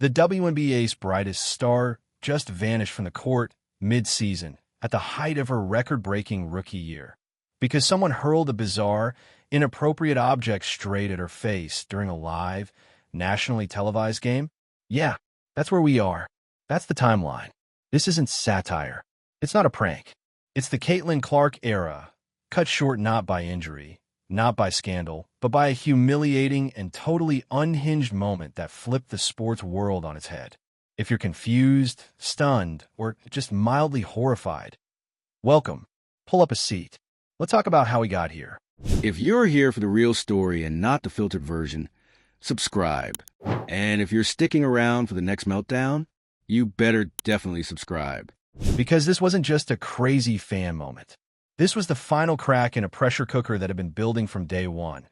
The WNBA's brightest star just vanished from the court mid-season at the height of her record-breaking rookie year because someone hurled a bizarre, inappropriate object straight at her face during a live, nationally televised game. Yeah, that's where we are. That's the timeline. This isn't satire. It's not a prank. It's the Caitlin Clark era, cut short not by injury, not by scandal, but by a humiliating and totally unhinged moment that flipped the sports world on its head. If you're confused, stunned, or just mildly horrified, welcome. Pull up a seat. Let's talk about how we got here. If you're here for the real story and not the filtered version, subscribe. And if you're sticking around for the next meltdown, you better definitely subscribe. Because this wasn't just a crazy fan moment. This was the final crack in a pressure cooker that had been building from day one.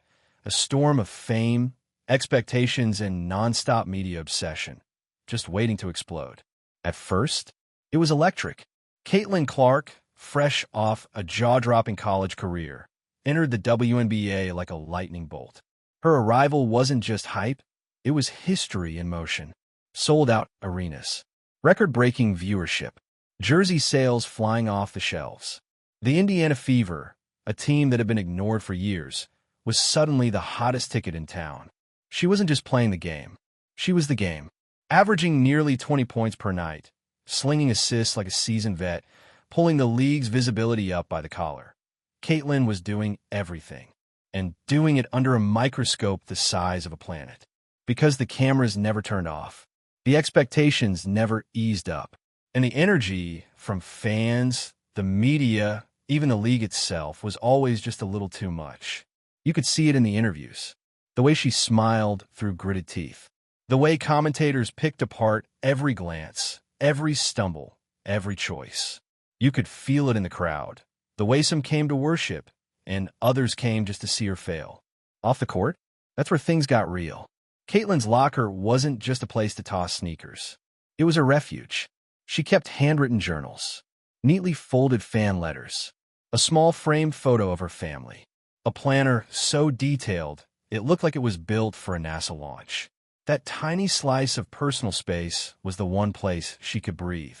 A storm of fame, expectations, and nonstop media obsession, just waiting to explode. At first, it was electric. Caitlin Clark, fresh off a jaw-dropping college career, entered the WNBA like a lightning bolt. Her arrival wasn't just hype, it was history in motion. Sold-out arenas, record-breaking viewership, jersey sales flying off the shelves. The Indiana Fever, a team that had been ignored for years, was suddenly the hottest ticket in town. She wasn't just playing the game. She was the game, averaging nearly 20 points per night, slinging assists like a seasoned vet, pulling the league's visibility up by the collar. Caitlin was doing everything, and doing it under a microscope the size of a planet. Because the cameras never turned off, the expectations never eased up, and the energy from fans, the media, even the league itself was always just a little too much. You could see it in the interviews, the way she smiled through gritted teeth, the way commentators picked apart every glance, every stumble, every choice. You could feel it in the crowd, the way some came to worship, and others came just to see her fail. Off the court, that's where things got real. Caitlin's locker wasn't just a place to toss sneakers. It was a refuge. She kept handwritten journals, neatly folded fan letters, a small framed photo of her family, a planner so detailed it looked like it was built for a NASA launch. That tiny slice of personal space was the one place she could breathe,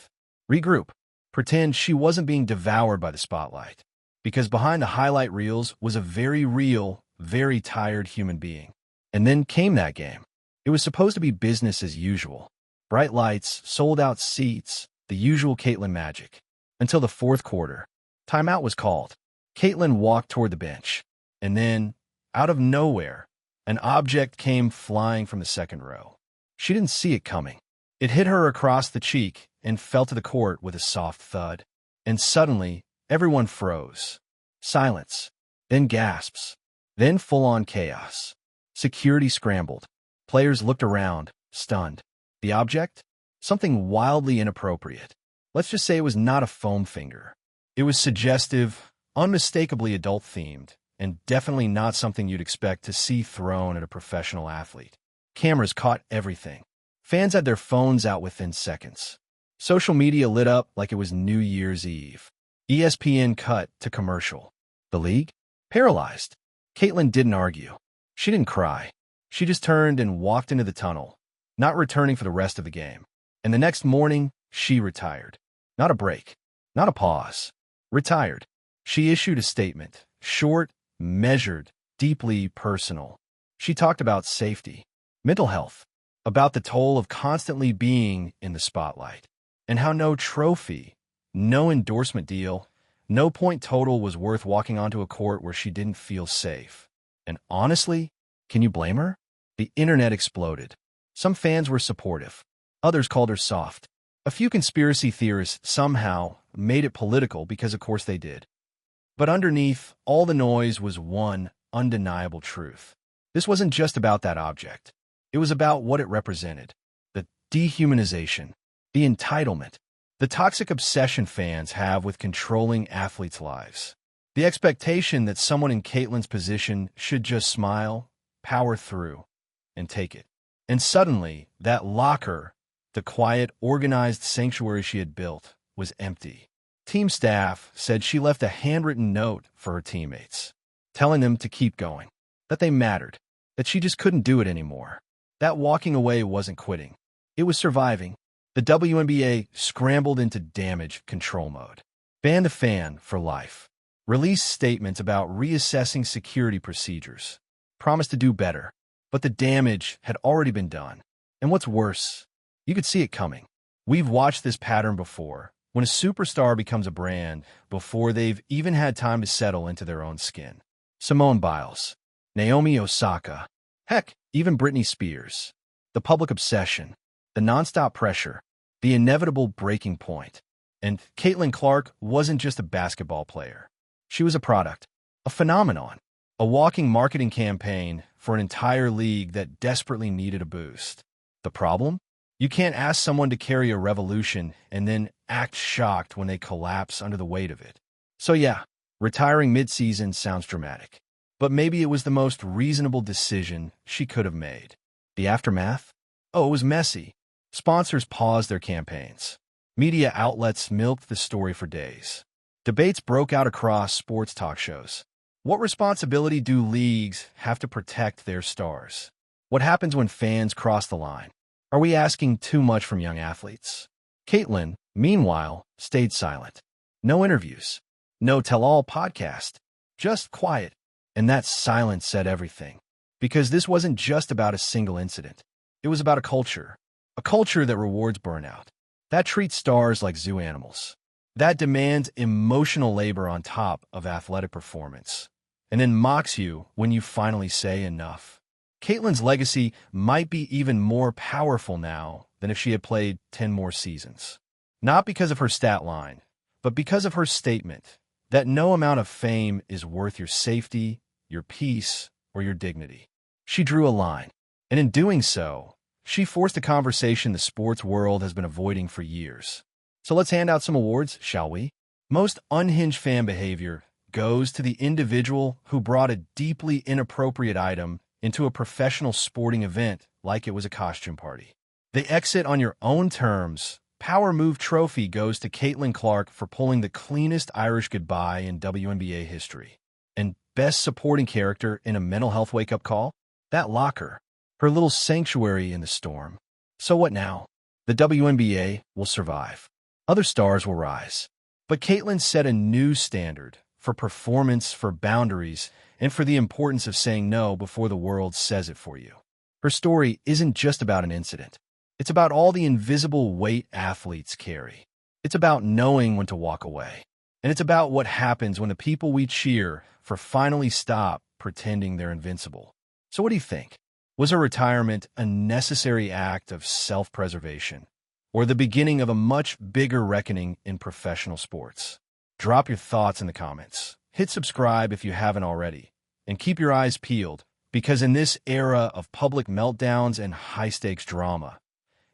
regroup, pretend she wasn't being devoured by the spotlight. Because behind the highlight reels was a very real, very tired human being. And then came that game. It was supposed to be business as usual. Bright lights, sold-out seats, the usual Caitlin magic. Until the fourth quarter. Timeout was called. Caitlin walked toward the bench. And then, out of nowhere, an object came flying from the second row. She didn't see it coming. It hit her across the cheek and fell to the court with a soft thud. And suddenly, everyone froze. Silence. Then gasps. Then full-on chaos. Security scrambled. Players looked around, stunned. The object? Something wildly inappropriate. Let's just say it was not a foam finger. It was suggestive, unmistakably adult-themed, and definitely not something you'd expect to see thrown at a professional athlete. Cameras caught everything. Fans had their phones out within seconds. Social media lit up like it was New Year's Eve. ESPN cut to commercial. The league? Paralyzed. Caitlin didn't argue. She didn't cry. She just turned and walked into the tunnel, not returning for the rest of the game. And the next morning, she retired. Not a break. Not a pause. Retired. She issued a statement, short, measured, deeply personal. She talked about safety, mental health, about the toll of constantly being in the spotlight, and how no trophy, no endorsement deal, no point total was worth walking onto a court where she didn't feel safe. And honestly, can you blame her? The internet exploded. Some fans were supportive. Others called her soft. A few conspiracy theorists somehow made it political because of course they did. But underneath all the noise was one undeniable truth. This wasn't just about that object. It was about what it represented. The dehumanization, the entitlement, the toxic obsession fans have with controlling athletes' lives. The expectation that someone in Caitlin's position should just smile, power through, and take it. And suddenly, that locker, the quiet, organized sanctuary she had built, was empty. Team staff said she left a handwritten note for her teammates, telling them to keep going, that they mattered, that she just couldn't do it anymore. That walking away wasn't quitting. It was surviving. The WNBA scrambled into damage control mode. Ban the fan for life. Released statements about reassessing security procedures. Promised to do better. But the damage had already been done. And what's worse, you could see it coming. We've watched this pattern before, when a superstar becomes a brand before they've even had time to settle into their own skin. Simone Biles, Naomi Osaka, heck, even Britney Spears. The public obsession, the nonstop pressure, the inevitable breaking point. And Caitlin Clark wasn't just a basketball player. She was a product, a phenomenon, a walking marketing campaign for an entire league that desperately needed a boost. The problem? You can't ask someone to carry a revolution and then act shocked when they collapse under the weight of it. So yeah, retiring mid-season sounds dramatic. But maybe it was the most reasonable decision she could have made. The aftermath? Oh, it was messy. Sponsors paused their campaigns. Media outlets milked the story for days. Debates broke out across sports talk shows. What responsibility do leagues have to protect their stars? What happens when fans cross the line? Are we asking too much from young athletes? Caitlin, meanwhile, stayed silent. No interviews. No tell-all podcast. Just quiet. And that silence said everything. Because this wasn't just about a single incident. It was about a culture. A culture that rewards burnout. That treats stars like zoo animals. That demands emotional labor on top of athletic performance. And then mocks you when you finally say enough. Caitlin's legacy might be even more powerful now than if she had played 10 more seasons. Not because of her stat line, but because of her statement that no amount of fame is worth your safety, your peace, or your dignity. She drew a line, and in doing so, she forced a conversation the sports world has been avoiding for years. So let's hand out some awards, shall we? Most unhinged fan behavior goes to the individual who brought a deeply inappropriate item into a professional sporting event like it was a costume party. The exit on your own terms power move trophy goes to Caitlin Clark for pulling the cleanest Irish goodbye in WNBA history. And best supporting character in a mental health wake-up call? That locker, her little sanctuary in the storm. So what now? The WNBA will survive. Other stars will rise. But Caitlin set a new standard for performance, for boundaries, and for the importance of saying no before the world says it for you. Her story isn't just about an incident. It's about all the invisible weight athletes carry. It's about knowing when to walk away. And it's about what happens when the people we cheer for finally stop pretending they're invincible. So what do you think? Was her retirement a necessary act of self-preservation, or the beginning of a much bigger reckoning in professional sports? Drop your thoughts in the comments. Hit subscribe if you haven't already. And keep your eyes peeled, because in this era of public meltdowns and high-stakes drama,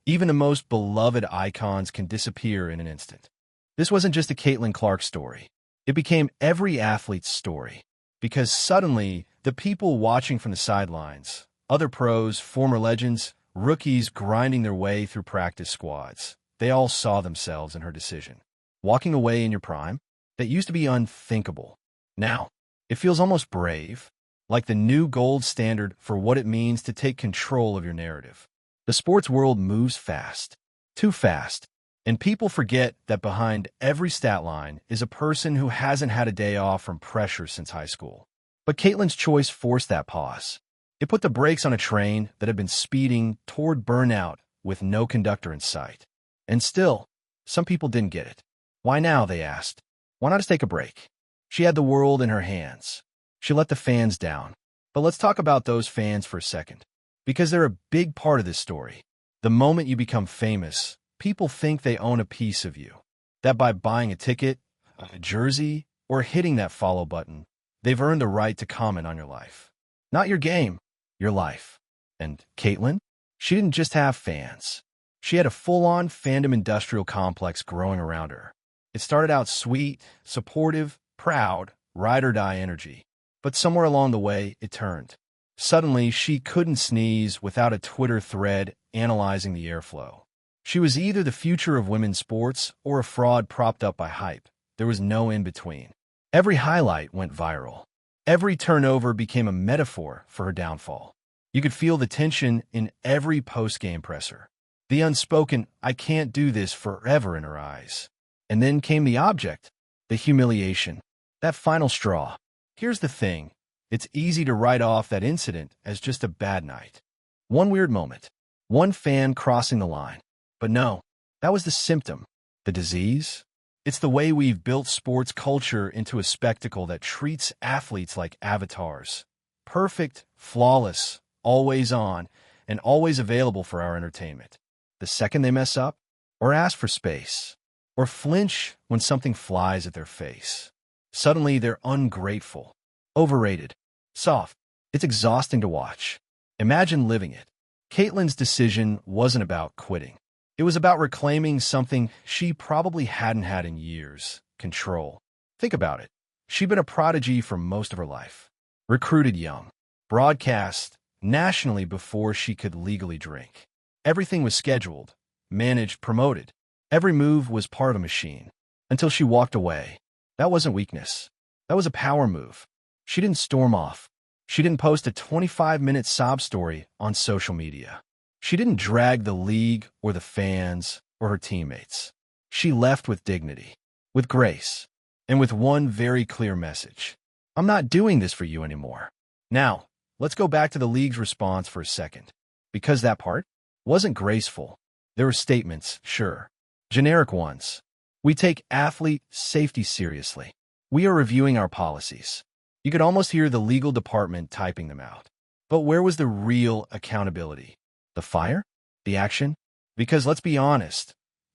even the most beloved icons can disappear in an instant. This wasn't just a Caitlin Clark story. It became every athlete's story. Because suddenly, the people watching from the sidelines, other pros, former legends, rookies grinding their way through practice squads, they all saw themselves in her decision. Walking away in your prime? That used to be unthinkable. Now, it feels almost brave, like the new gold standard for what it means to take control of your narrative. The sports world moves fast, too fast, and people forget that behind every stat line is a person who hasn't had a day off from pressure since high school. But Caitlin's choice forced that pause. It put the brakes on a train that had been speeding toward burnout with no conductor in sight. And still, some people didn't get it. Why now, they asked. Why not just take a break? She had the world in her hands. She let the fans down. But let's talk about those fans for a second, because they're a big part of this story. The moment you become famous, people think they own a piece of you. That by buying a ticket, a jersey, or hitting that follow button, they've earned the right to comment on your life. Not your game, your life. And Caitlin? She didn't just have fans. She had a full-on fandom industrial complex growing around her. It started out sweet, supportive, proud, ride-or-die energy. But somewhere along the way, it turned. Suddenly, she couldn't sneeze without a Twitter thread analyzing the airflow. She was either the future of women's sports or a fraud propped up by hype. There was no in-between. Every highlight went viral. Every turnover became a metaphor for her downfall. You could feel the tension in every post-game presser. The unspoken, I can't do this forever in her eyes. And then came the object, the humiliation, that final straw. Here's the thing. It's easy to write off that incident as just a bad night. One weird moment. One fan crossing the line. But no, that was the symptom. The disease? It's the way we've built sports culture into a spectacle that treats athletes like avatars. Perfect, flawless, always on, and always available for our entertainment. The second they mess up, or ask for space, or flinch when something flies at their face, suddenly they're ungrateful, overrated, soft. It's exhausting to watch. Imagine living it. Caitlin's decision wasn't about quitting. It was about reclaiming something she probably hadn't had in years: control. Think about it. She'd been a prodigy for most of her life. Recruited young. Broadcast nationally before she could legally drink. Everything was scheduled, managed, promoted. Every move was part of a machine. Until she walked away. That wasn't weakness. That was a power move. She didn't storm off. She didn't post a 25-minute sob story on social media. She didn't drag the league or the fans or her teammates. She left with dignity, with grace, and with one very clear message. I'm not doing this for you anymore. Now, let's go back to the league's response for a second. Because that part wasn't graceful. There were statements, sure, generic ones. We take athlete safety seriously. We are reviewing our policies. You could almost hear the legal department typing them out. But where was the real accountability? The fire? The action? Because let's be honest,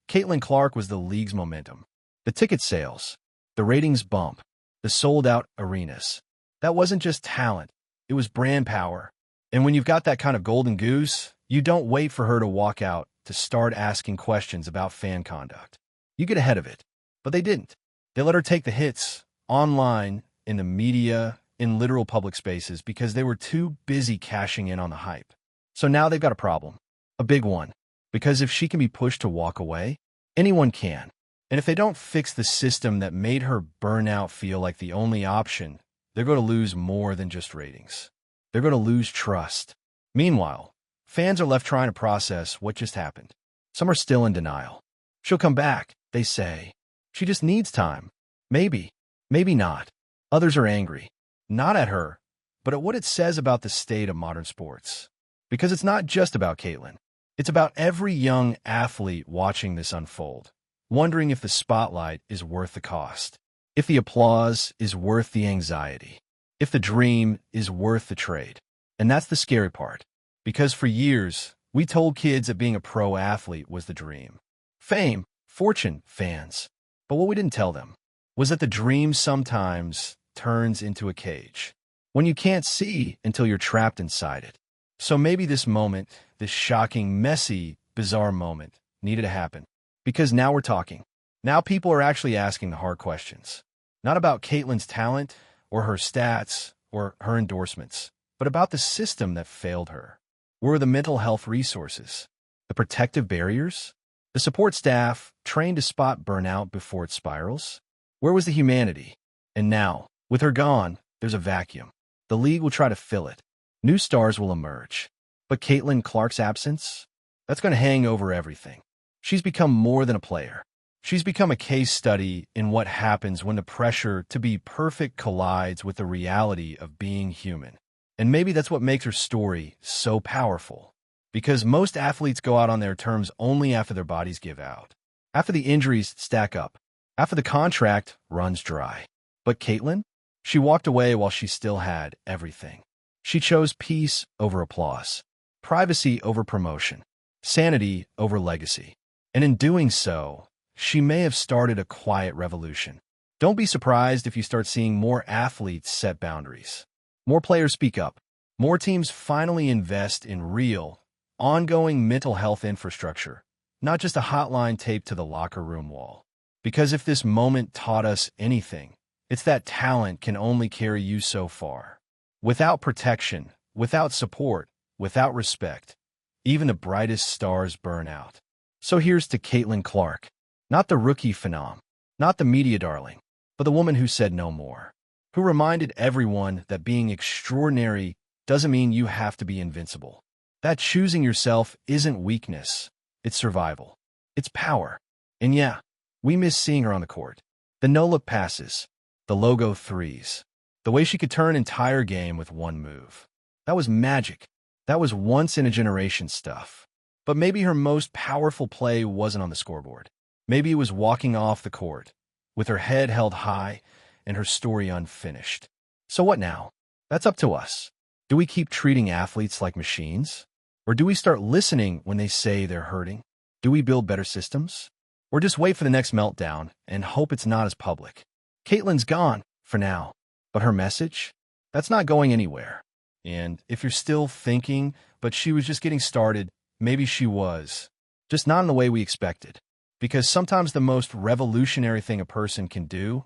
Caitlin Clark was the league's momentum. The ticket sales, the ratings bump, the sold-out arenas. That wasn't just talent. It was brand power. And when you've got that kind of golden goose, you don't wait for her to walk out to start asking questions about fan conduct. You get ahead of it. But they didn't. They let her take the hits, online, in the media, in literal public spaces, because they were too busy cashing in on the hype. So now they've got a problem. A big one. Because if she can be pushed to walk away, anyone can. And if they don't fix the system that made her burnout feel like the only option, they're going to lose more than just ratings. They're going to lose trust. Meanwhile, fans are left trying to process what just happened. Some are still in denial. She'll come back, they say. She just needs time. Maybe. Maybe not. Others are angry. Not at her, but at what it says about the state of modern sports. Because it's not just about Caitlin. It's about every young athlete watching this unfold, wondering if the spotlight is worth the cost, if the applause is worth the anxiety, if the dream is worth the trade. And that's the scary part. Because for years, we told kids that being a pro athlete was the dream. Fame, fortune, fans. But what we didn't tell them was that the dream sometimes turns into a cage, when you can't see until you're trapped inside it. So maybe this moment, this shocking, messy, bizarre moment, needed to happen. Because now we're talking. Now people are actually asking the hard questions. Not about Caitlin's talent, or her stats, or her endorsements, but about the system that failed her. Where were the mental health resources? The protective barriers? The support staff trained to spot burnout before it spirals? Where was the humanity? And now, with her gone, there's a vacuum. The league will try to fill it. New stars will emerge. But Caitlin Clark's absence? That's going to hang over everything. She's become more than a player. She's become a case study in what happens when the pressure to be perfect collides with the reality of being human. And maybe that's what makes her story so powerful. Because most athletes go out on their terms only after their bodies give out. After the injuries stack up. After the contract runs dry. But Caitlin? She walked away while she still had everything. She chose peace over applause, privacy over promotion, sanity over legacy. And in doing so, she may have started a quiet revolution. Don't be surprised if you start seeing more athletes set boundaries. More players speak up. More teams finally invest in real, ongoing mental health infrastructure, not just a hotline taped to the locker room wall. Because if this moment taught us anything, it's that talent can only carry you so far. Without protection, without support, without respect, even the brightest stars burn out. So here's to Caitlin Clark, not the rookie phenom, not the media darling, but the woman who said no more, who reminded everyone that being extraordinary doesn't mean you have to be invincible, that choosing yourself isn't weakness, It's survival. It's power. And yeah, we miss seeing her on the court. The no-look passes. The logo threes. The way she could turn an entire game with one move. That was magic. That was once-in-a-generation stuff. But maybe her most powerful play wasn't on the scoreboard. Maybe it was walking off the court, with her head held high and her story unfinished. So what now? That's up to us. Do we keep treating athletes like machines? Or do we start listening when they say they're hurting? Do we build better systems? Or just wait for the next meltdown and hope it's not as public? Caitlin's gone, for now. But her message? That's not going anywhere. And if you're still thinking, but she was just getting started, maybe she was. Just not in the way we expected. Because sometimes the most revolutionary thing a person can do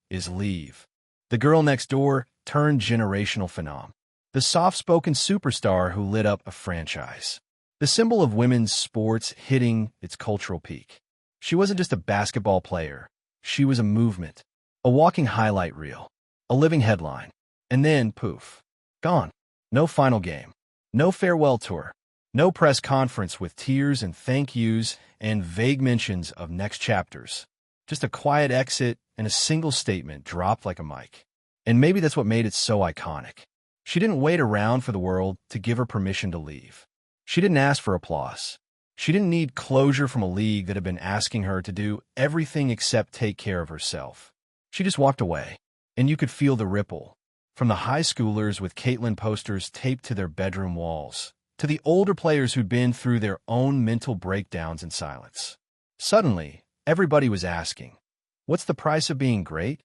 is leave. The girl next door turned generational phenom. The soft-spoken superstar who lit up a franchise. The symbol of women's sports hitting its cultural peak. She wasn't just a basketball player. She was a movement. A walking highlight reel. A living headline. And then, poof. Gone. No final game. No farewell tour. No press conference with tears and thank yous and vague mentions of next chapters. Just a quiet exit and a single statement dropped like a mic. And maybe that's what made it so iconic. She didn't wait around for the world to give her permission to leave. She didn't ask for applause. She didn't need closure from a league that had been asking her to do everything except take care of herself. She just walked away, and you could feel the ripple. From the high schoolers with Caitlin posters taped to their bedroom walls, to the older players who'd been through their own mental breakdowns in silence. Suddenly, everybody was asking, what's the price of being great?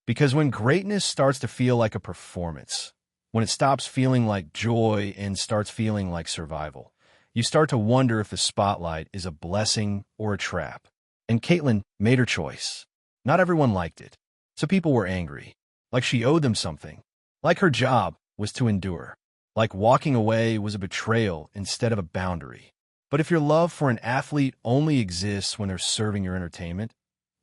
Because when greatness starts to feel like a performance, when it stops feeling like joy and starts feeling like survival, you start to wonder if the spotlight is a blessing or a trap. And Caitlin made her choice. Not everyone liked it, so people were angry, like she owed them something, like her job was to endure, like walking away was a betrayal instead of a boundary. But if your love for an athlete only exists when they're serving your entertainment,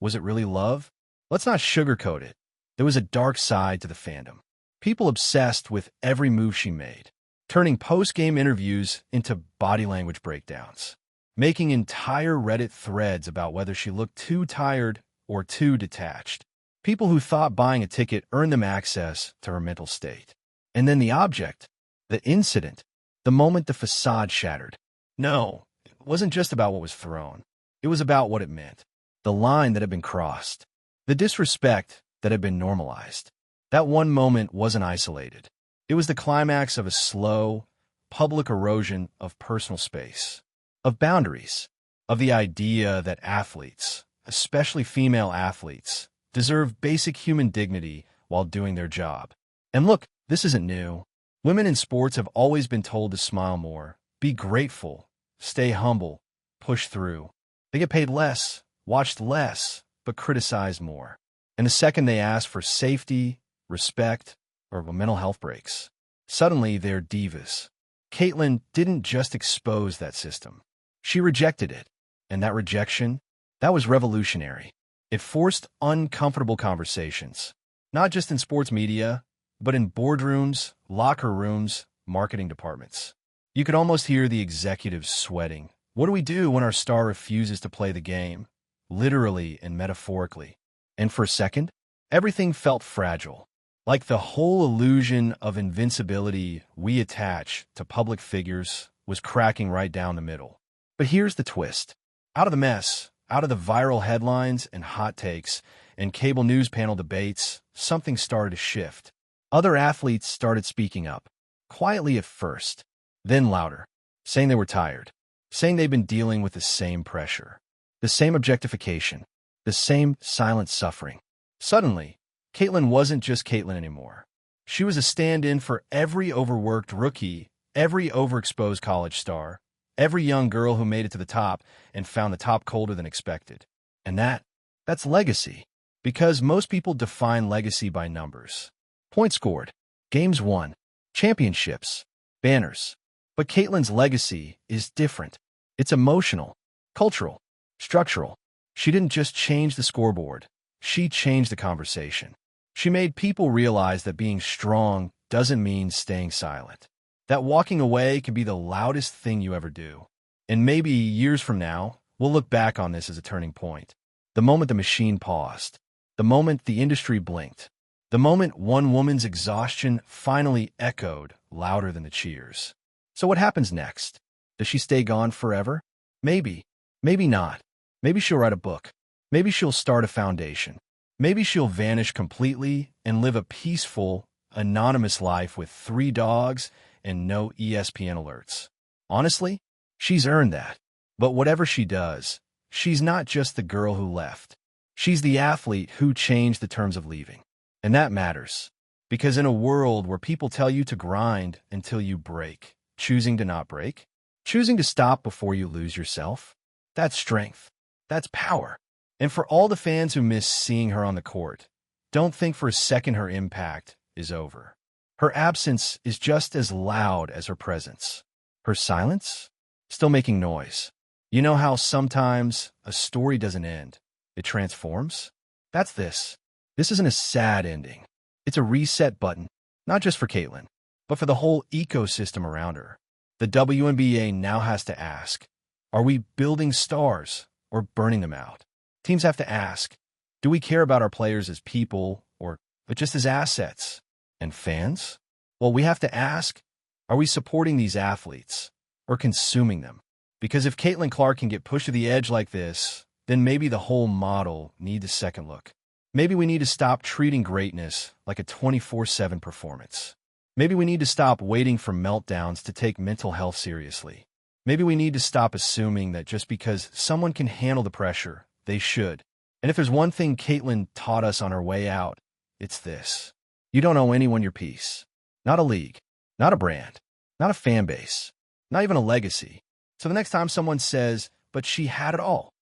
was it really love? Let's not sugarcoat it. There was a dark side to the fandom. People obsessed with every move she made, turning post-game interviews into body language breakdowns, making entire Reddit threads about whether she looked too tired or too detached. People who thought buying a ticket earned them access to her mental state. And then the object, the incident, the moment the facade shattered. No, it wasn't just about what was thrown. It was about what it meant. The line that had been crossed. The disrespect that had been normalized. That one moment wasn't isolated. It was the climax of a slow, public erosion of personal space, of boundaries, of the idea that athletes, especially female athletes, deserve basic human dignity while doing their job. And look, this isn't new. Women in sports have always been told to smile more, be grateful, stay humble, push through. They get paid less, watched less, but criticized more. And the second they ask for safety, respect, or mental health breaks, suddenly they're divas. Caitlin didn't just expose that system. She rejected it. And that rejection, that was revolutionary. It forced uncomfortable conversations, not just in sports media, but in boardrooms, locker rooms, marketing departments. You could almost hear the executives sweating. What do we do when our star refuses to play the game? Literally and metaphorically. And for a second, everything felt fragile. Like the whole illusion of invincibility we attach to public figures was cracking right down the middle. But here's the twist. Out of the mess, out of the viral headlines and hot takes and cable news panel debates, something started to shift. Other athletes started speaking up, quietly at first, then louder, saying they were tired, saying they'd been dealing with the same pressure, the same objectification, the same silent suffering. Suddenly, Caitlin wasn't just Caitlin anymore. She was a stand-in for every overworked rookie, every overexposed college star, every young girl who made it to the top and found the top colder than expected. And that's legacy. Because most people define legacy by numbers. Points scored, games won, championships, banners. But Caitlin's legacy is different. It's emotional, cultural, structural. She didn't just change the scoreboard. She changed the conversation. She made people realize that being strong doesn't mean staying silent. That walking away can be the loudest thing you ever do. And maybe years from now, we'll look back on this as a turning point. The moment the machine paused. The moment the industry blinked. The moment one woman's exhaustion finally echoed louder than the cheers. So what happens next? Does she stay gone forever? Maybe. Maybe not. Maybe she'll write a book. Maybe she'll start a foundation. Maybe she'll vanish completely and live a peaceful, anonymous life with 3 dogs and no ESPN alerts. Honestly, she's earned that. But whatever she does, she's not just the girl who left. She's the athlete who changed the terms of leaving. And that matters. Because in a world where people tell you to grind until you break, choosing to not break, choosing to stop before you lose yourself, that's strength. That's power. And for all the fans who miss seeing her on the court, don't think for a second her impact is over. Her absence is just as loud as her presence. Her silence? Still making noise. You know how sometimes a story doesn't end, it transforms? That's this. This isn't a sad ending. It's a reset button, not just for Caitlin, but for the whole ecosystem around her. The WNBA now has to ask, are we building stars or burning them out? Teams have to ask, do we care about our players as people or just as assets? And fans? Well, we have to ask, are we supporting these athletes or consuming them? Because if Caitlin Clark can get pushed to the edge like this, then maybe the whole model needs a second look. Maybe we need to stop treating greatness like a 24/7 performance. Maybe we need to stop waiting for meltdowns to take mental health seriously. Maybe we need to stop assuming that just because someone can handle the pressure, they should. And if there's one thing Caitlin taught us on her way out, it's this. You don't owe anyone your piece. Not a league, not a brand, not a fan base, not even a legacy. So the next time someone says, but she had it all,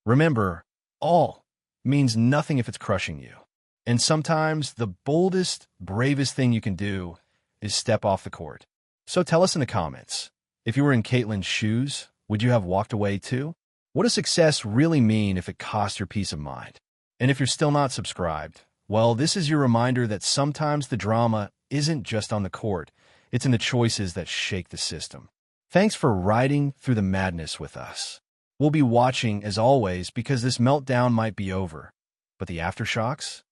remember, all means nothing if it's crushing you. And sometimes the boldest, bravest thing you can do is step off the court. So tell us in the comments, if you were in Caitlin's shoes, would you have walked away too? What does success really mean if it costs your peace of mind? And if you're still not subscribed, well, this is your reminder that sometimes the drama isn't just on the court, it's in the choices that shake the system. Thanks for riding through the madness with us. We'll be watching as always because this meltdown might be over, but the aftershocks?